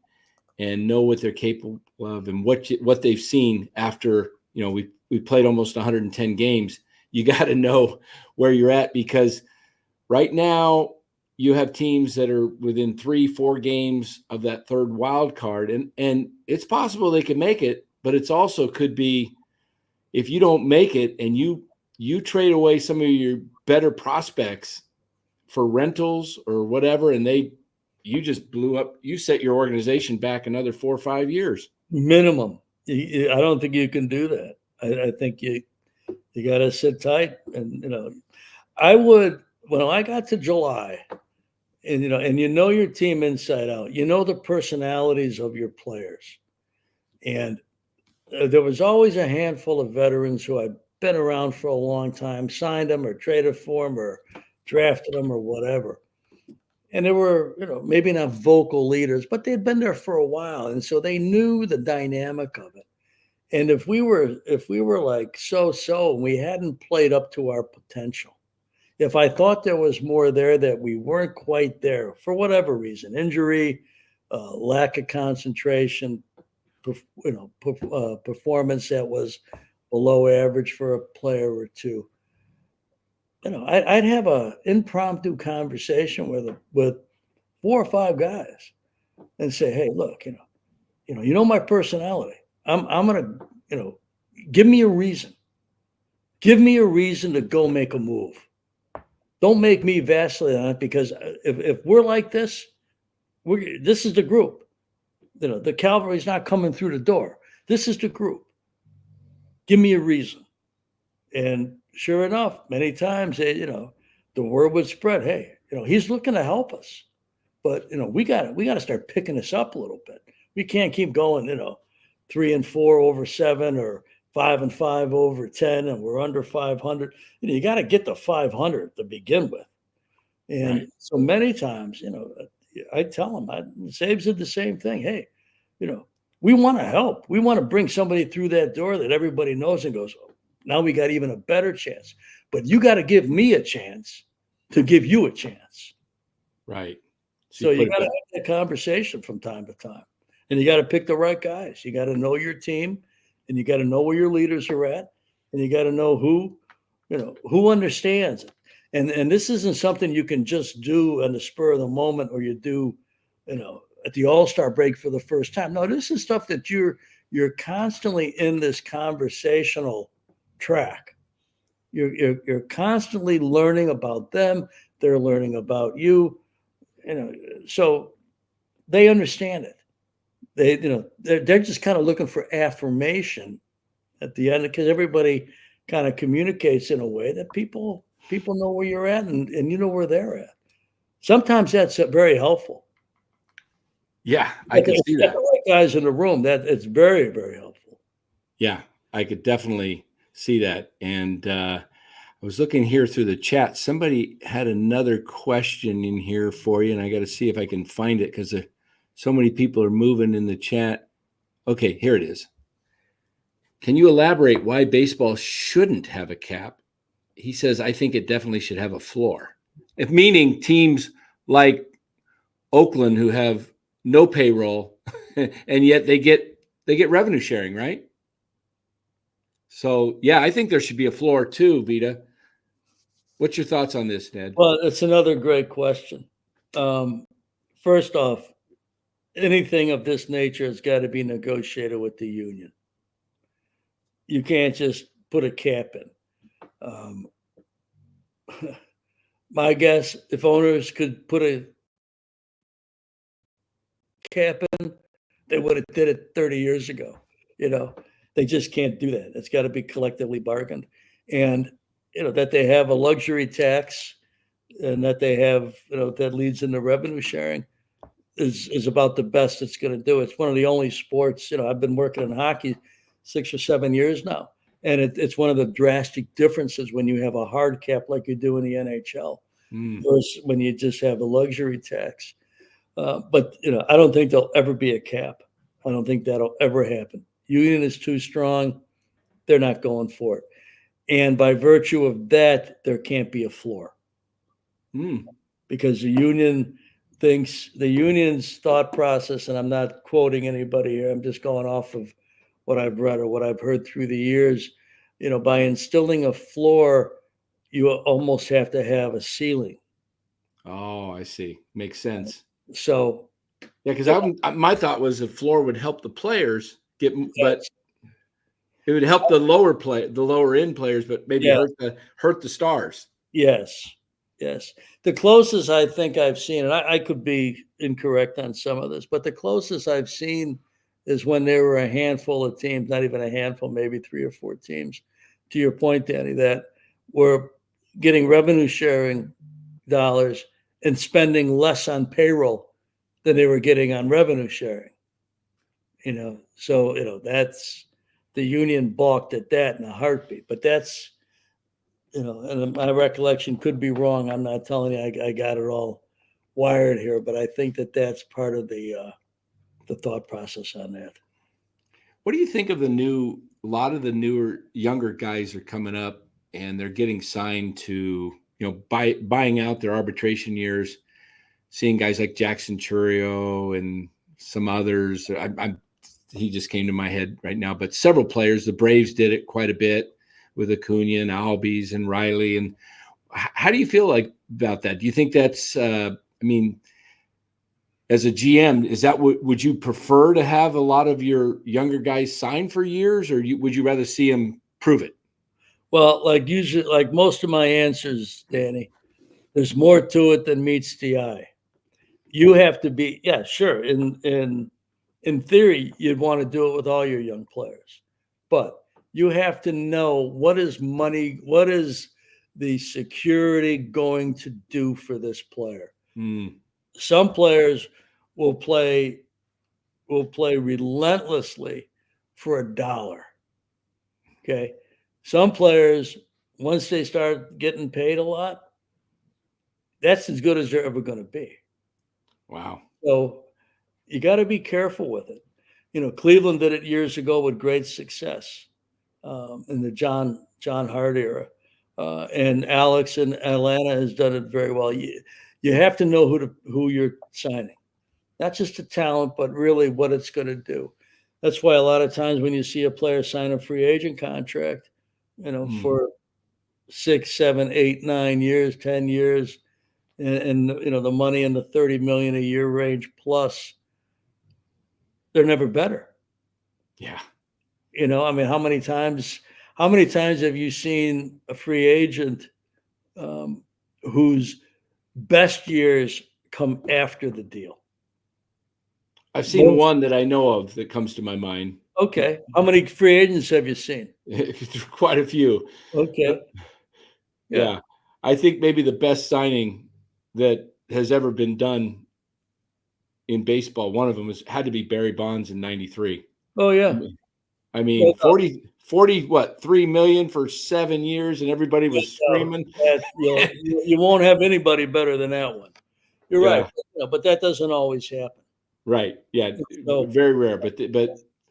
and know what they're capable of and what they've seen after, we played almost 110 games. You got to know where you're at because right now you have teams that are within 3-4 games of that third wild card, and it's possible they can make it, but it's also could be if you don't make it and you trade away some of your better prospects for rentals or whatever, and you just blew up, you set your organization back another 4 or 5 years. minimum. I don't think you can do that. I think you got to sit tight, and I would, when I got to July, and your team inside out, the personalities of your players, and there was always a handful of veterans who had been around for a long time, signed them or traded for them or drafted them or whatever. And they were, maybe not vocal leaders, but they had been there for a while, and so they knew the dynamic of it. And if we were like so, and we hadn't played up to our potential, if I thought there was more there that we weren't quite there for whatever reason, injury, lack of concentration, performance that was below average for a player or two, I'd have a impromptu conversation with 4 or 5 guys and say, "Hey, look, my personality. I'm gonna, give me a reason. Give me a reason to go make a move. Don't make me vacillate on it, because if we're like this, this is the group. The cavalry's not coming through the door. This is the group. Give me a reason." And sure enough, many times the word would spread. Hey, he's looking to help us, but we got to start picking this up a little bit. We can't keep going, 3-4 over 7 or 5-5 over 10, and we're under 500. You got to get to 500 to begin with. And Right. so many times, I tell them, Sabes did the same thing. Hey, we want to help. We want to bring somebody through that door that everybody knows and goes, "Oh, now we got even a better chance. But you got to give me a chance to give you a chance." Right. So you you put it got to back. have that conversation from time to time, and you got to pick the right guys. You got to know your team, and you got to know where your leaders are at, and you got to know who understands it. And this isn't something you can just do on the spur of the moment, or you do, at the All-Star break for the first time. No, this is stuff that you're constantly in this conversational track. You're constantly learning about them. They're learning about you. So they understand it. They're just kind of looking for affirmation at the end, because everybody kind of communicates in a way that people know where you're at, and you know where they're at. Sometimes that's very helpful. Yeah, I But could if see you got that. the right guys in the room, that it's very, very helpful. Yeah, I could definitely see that. And I was looking here through the chat. Somebody had another question in here for you, and I got to see if I can find it, because so many people are moving in the chat. Okay, here it is. Can you elaborate why baseball shouldn't have a cap? He says, I think it definitely should have a floor. If meaning teams like Oakland, who have no payroll, and yet they get revenue sharing, right? So yeah, I think there should be a floor too, Vita. What's your thoughts on this, Ned? Well, it's another great question. First off, anything of this nature has got to be negotiated with the union. You can't just put a cap in. Um, my guess, if owners could put a cap in, they would have did it 30 years ago. You know, they just can't do that. It's got to be collectively bargained, and that they have a luxury tax, and that they have that leads into revenue sharing is about the best it's going to do. It's one of the only sports. I've been working in hockey 6 or 7 years now, and it's one of the drastic differences when you have a hard cap like you do in the NHL Mm, versus when you just have a luxury tax. But I don't think there'll ever be a cap. I don't think that'll ever happen. Union is too strong. They're not going for it. And by virtue of that, there can't be a floor, mm, because the union's thought process, and I'm not quoting anybody here, I'm just going off of what I've read or what I've heard through the years. By instilling a floor, you almost have to have a ceiling. oh, I see. Makes sense. So, Yeah, because my thought was the floor would help the players get, but yes, it would help the lower end players, but maybe yeah, hurt the stars. yes, yes. The closest I think I've seen, and I could be incorrect on some of this, but the closest I've seen is when there were a handful of teams, not even a handful, maybe 3 or 4 teams, to your point, Danny, that were getting revenue sharing dollars and spending less on payroll than they were getting on revenue sharing. So that's the union balked at that in a heartbeat. But that's, and my recollection could be wrong. I'm not telling you I got it all wired here, but I think that that's part of the thought process on that. What do you think of a lot of the newer, younger guys are coming up and they're getting signed to, buying out their arbitration years, seeing guys like Jackson Churio and some others. He just came to my head right now, but several players, the Braves did it quite a bit with Acuna and Albies and Riley. And how do you feel about that? Do you think that's, as a GM, is that would you prefer to have a lot of your younger guys sign for years, or would you rather see them prove it? Well, usually, like most of my answers, Danny, there's more to it than meets the eye. You have to be, yeah, sure. In theory, you'd want to do it with all your young players, but you have to know what is the security going to do for this player. Some players will play relentlessly for $1. Okay. Some players, once they start getting paid a lot, that's as good as they're ever going to be. Wow. So you got to be careful with it. Cleveland did it years ago with great success in the John Hart era. And Alex in Atlanta has done it very well. You have to know who you're signing, not just the talent, but really what it's going to do. That's why a lot of times when you see a player sign a free agent contract, for 6, 7, 8, 9 years, 10 years, and the money in the 30 million a year range plus, they're never better. Yeah. How many times have you seen a free agent whose best years come after the deal? I've seen one that I know of that comes to my mind. Okay. How many free agents have you seen? Quite a few. Okay. Yeah. I think maybe the best signing that has ever been done in baseball, one of them had to be Barry Bonds in 93. Oh, yeah. 40, what, 3 million for 7 years, and everybody was screaming. You won't have anybody better than that one. You're right. But that doesn't always happen. Right. Yeah. So, very rare. But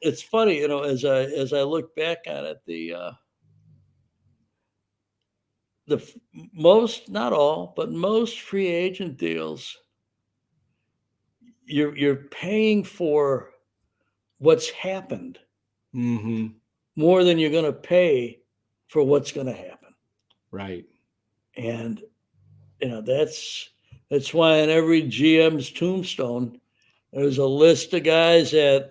it's funny, as I look back on it, the most, not all, but most free agent deals, you're paying for what's happened more than you're going to pay for what's going to happen. Right. And that's why in every GM's tombstone there's a list of guys that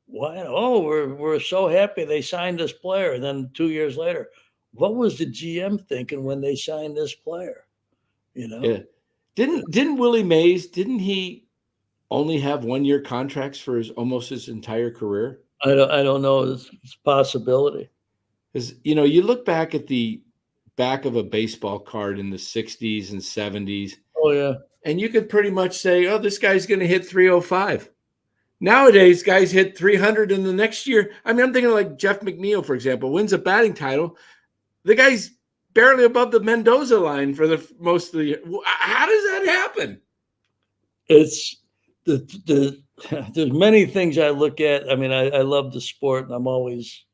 we're so happy they signed this player, and then 2 years later, what was the GM thinking when they signed this player? Yeah. Didn't Willie Mays, didn't he only have 1-year contracts for almost his entire career? I don't know. It's a possibility. Because you look back at the back of a baseball card in the 60s and 70s. Oh yeah. And you could pretty much say, oh, this guy's going to hit 305. Nowadays, guys hit 300 in the next year. I'm thinking like Jeff McNeil, for example, wins a batting title. The guy's barely above the Mendoza line for the most of the year. How does that happen? It's there's many things I look at. I love the sport, and I'm always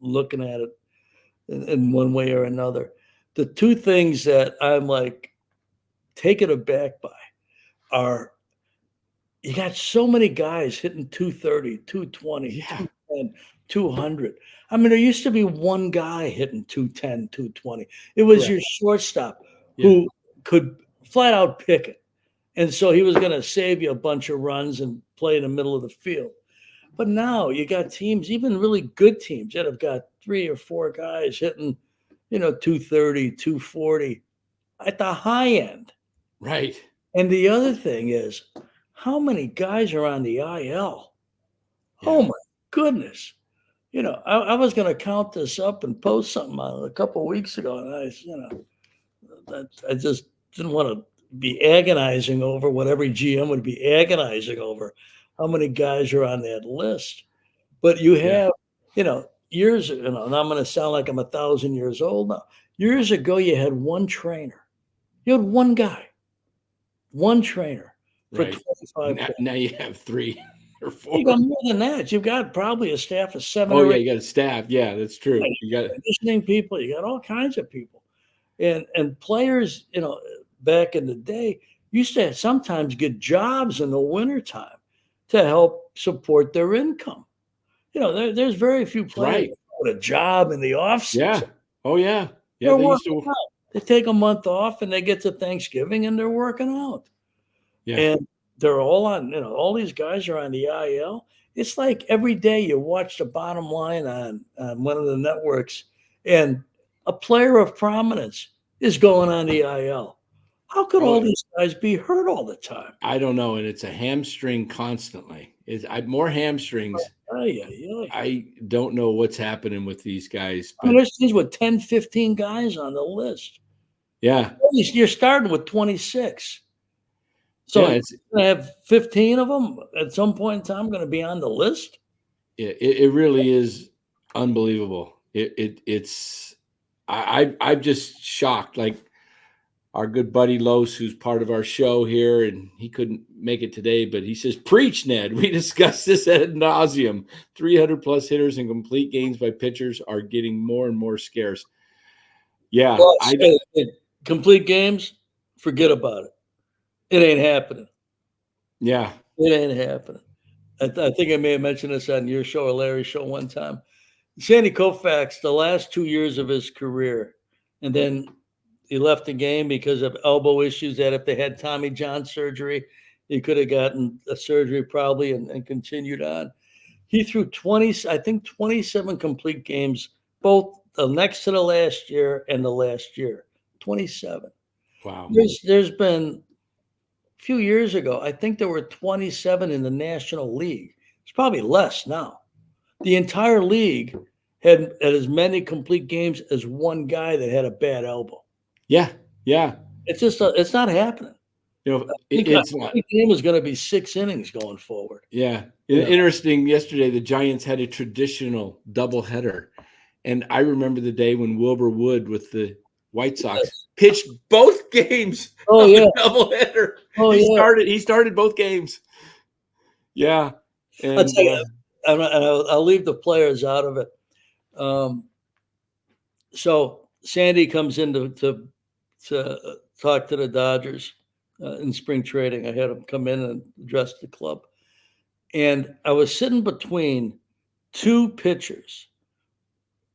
looking at it in one way or another. The two things that I'm taken aback by are, you got so many guys hitting 230, 220, 210, 200. There used to be one guy hitting 210, 220. It was your shortstop who could flat out pick it. And so he was going to save you a bunch of runs and play in the middle of the field. But now you got teams, even really good teams, that have got 3 or 4 guys hitting, 230, 240 at the high end. Right. And the other thing is, how many guys are on the IL? Oh Yeah. my goodness. I was going to count this up and post something on it a couple of weeks ago, and I just didn't want to be agonizing over what every GM would be agonizing over, how many guys are on that list. But you Yeah. have, years, and I'm going to sound like I'm 1,000 years old now. Years ago, you had one trainer. You had one trainer for Right. 25 Now, players. now you have 3 or You 4. got more than that. You've got probably a staff of 7 Oh, or yeah, 8. you got a staff. Yeah, that's true. You You got got conditioning people. You got all kinds of people. And players, back in the day, used to sometimes get jobs in the wintertime to help support their income. There's very few that's players right. with a job in the off Yeah. season. Oh, yeah. Yeah, They're they used working to. out. They take a month off and they get to Thanksgiving and they're working out. Yeah. And they're all on, all these guys are on the IL. It's like every day you watch the bottom line on one of the networks, and a player of prominence is going on the IL. How could Oh, all these guys be hurt all the time? I don't know, and it's a hamstring constantly. More hamstrings. Ay, ay, ay. I don't know what's happening with these guys, I mean, but there's teams with 10, 15 guys on the list. yeah. At least you're starting with 26. So Yeah, you're it's going to have 15 of them at some point in time going to be on the list? it really is unbelievable. It's I'm just shocked. Like our good buddy Los, who's part of our show here, and he couldn't make it today, but he says, "Preach, Ned." We discussed this ad nauseum. 300 plus hitters and complete games by pitchers are getting more and more scarce. Yeah, Plus, complete games, forget about it. It ain't happening. yeah, It ain't happening. I think I may have mentioned this on your show or Larry's show one time. Sandy Koufax, the last 2 years of his career, and then he left the game because of elbow issues that if they had Tommy John surgery, he could have gotten a surgery probably and continued on. He threw 20, I think 27 complete games, both the next to the last year and the last year. 27. wow, There's been a few years ago, I think there were 27 in the National League. It's probably less now. The entire league had as many complete games as one guy that had a bad elbow. yeah, yeah. It's not happening. I It's not. think the game is going to be 6 innings going forward. Yeah. You know, Interesting. Yesterday, the Giants had a traditional doubleheader. And I remember the day when Wilbur Wood with the White Sox yes. pitched both games Oh of a yeah, doubleheader. oh He yeah. started he started both games. Yeah. I'll And tell you, and I'll leave the players out of it. Um, so Sandy comes in to talk to the Dodgers in spring trading. I had him come in and address the club, and I was sitting between two pitchers,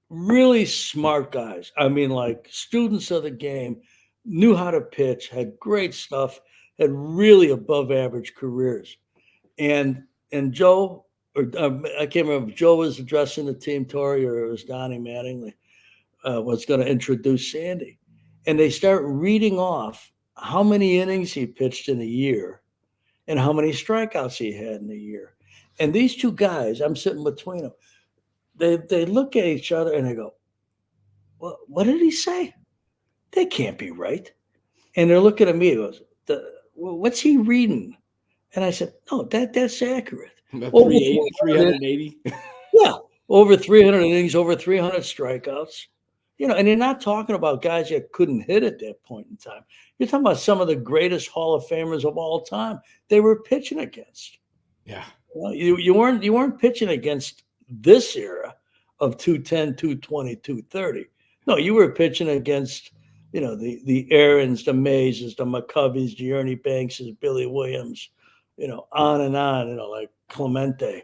really smart guys. I mean, like students of the game, knew how to pitch, had great stuff, had really above average careers. And Joe, or I can't remember if Joe was addressing the team, Tory, or it was Donnie Mattingly, was going to introduce Sandy. And they start reading off how many innings he pitched in a year and how many strikeouts he had in a year. And these two guys, I'm sitting between them, they look at each other and they go, what did he say? That can't be right. And they're looking at me. He goes, what's he reading? And I said, no, that's accurate. about Over 300, 380. yeah, over 300 innings, over 300 strikeouts. And you're not talking about guys that couldn't hit at that point in time. You're talking about some of the greatest Hall of Famers of all time they were pitching against. Yeah. Well, you weren't pitching against this era of 210, 220, 230. No, you were pitching against, the Aarons, the Mazes, the McCoveys, the Ernie Bankses, Billy Williams, on and on, like Clemente.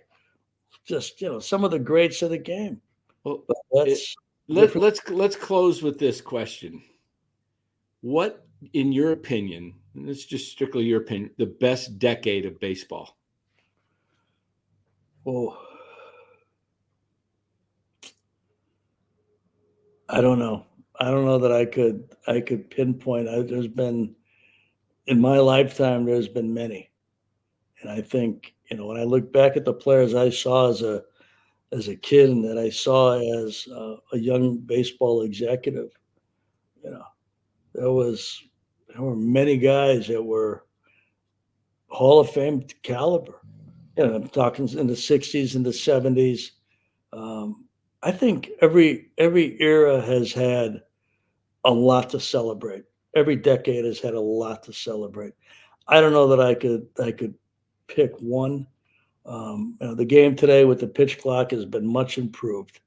Just, some of the greats of the game. Well, But it, that's let, different. let's close with this question. What, in your opinion, and it's just strictly your opinion, the best decade of baseball? Oh, I don't know. I don't know that I could pinpoint. There's been in my lifetime, there's been many. And I think When I look back at the players I saw as a kid and that I saw as a young baseball executive, you know, there were many guys that were Hall of Fame caliber. I'm talking in the '60s and the '70s. I think every era has had a lot to celebrate. Every decade has had a lot to celebrate. I don't know that I could pick one. The game today with the pitch clock has been much improved.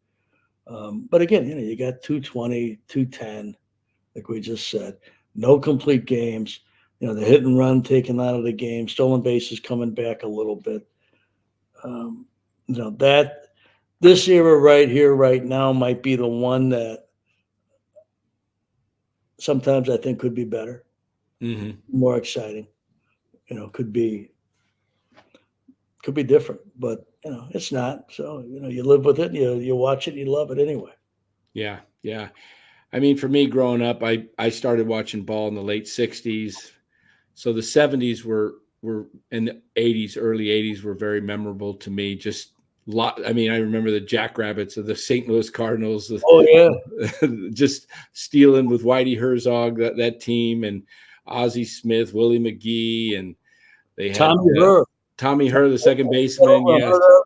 But again, you got 220, 210, like we just said. No complete games. The hit and run taken out of the game, stolen bases coming back a little bit. That this era right here, right now, might be the one that sometimes I think could be better, more exciting. Could be different, but it's not. So you live with it. You watch it. You love it anyway. Yeah, yeah. I mean, for me, growing up, I started watching ball in the late '60s, so the '70s were and the '80s, early '80s were very memorable to me. Just I mean, I remember the Jackrabbits of the St. Louis Cardinals. Oh yeah, just stealing with Whitey Herzog that team, and Ozzie Smith, Willie McGee, and they had Tommy Herr, the second baseman.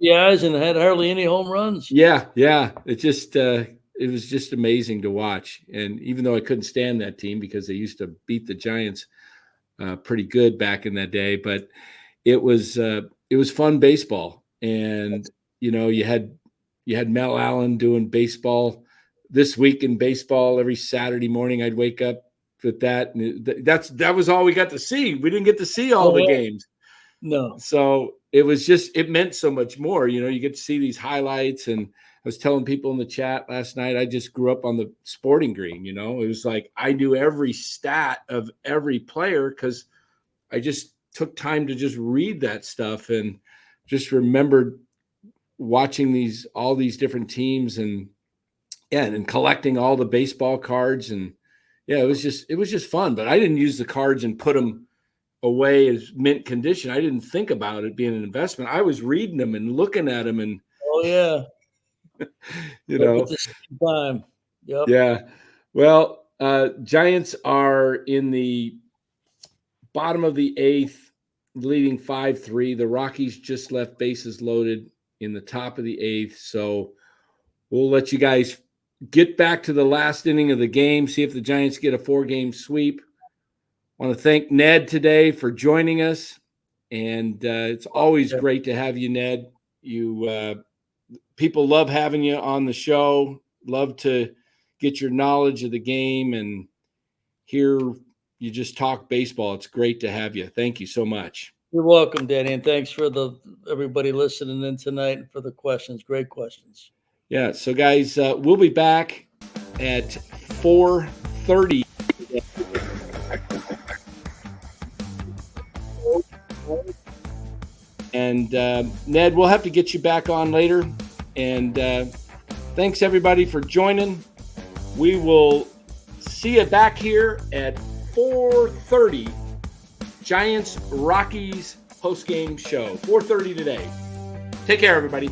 Yes, and had hardly any home runs. Yeah. It was just amazing to watch. And even though I couldn't stand that team because they used to beat the Giants pretty good back in that day, but it was fun baseball. And you had Mel Allen doing baseball This Week in Baseball every Saturday morning. I'd wake up with that, and that was all we got to see. We didn't get to see all the games. No. So it meant so much more. You get to see these highlights. And I was telling people in the chat last night, I just grew up on the Sporting Green. It was like I knew every stat of every player because I just took time to just read that stuff and just remembered watching all these different teams and collecting all the baseball cards. And it was just fun. But I didn't use the cards and put them away as mint condition. I didn't think about it being an investment. I was reading them and looking at them, and at the same time. Yep. Yeah. Well, Giants are in the bottom of the eighth, leading 5-3. The Rockies just left bases loaded in the top of the eighth. So we'll let you guys get back to the last inning of the game, see if the Giants get a 4-game sweep. I want to thank Ned today for joining us, and it's always great to have you, Ned. People love having you on the show, love to get your knowledge of the game and hear you just talk baseball. It's great to have you. Thank you so much. You're welcome, Danny, and thanks for everybody listening in tonight and for the questions. Great questions. Yeah, so guys, we'll be back at 4:30. And Ned, we'll have to get you back on later. And thanks everybody for joining. We will see you back here at 4:30. Giants Rockies post-game show. 4:30 today. Take care, everybody.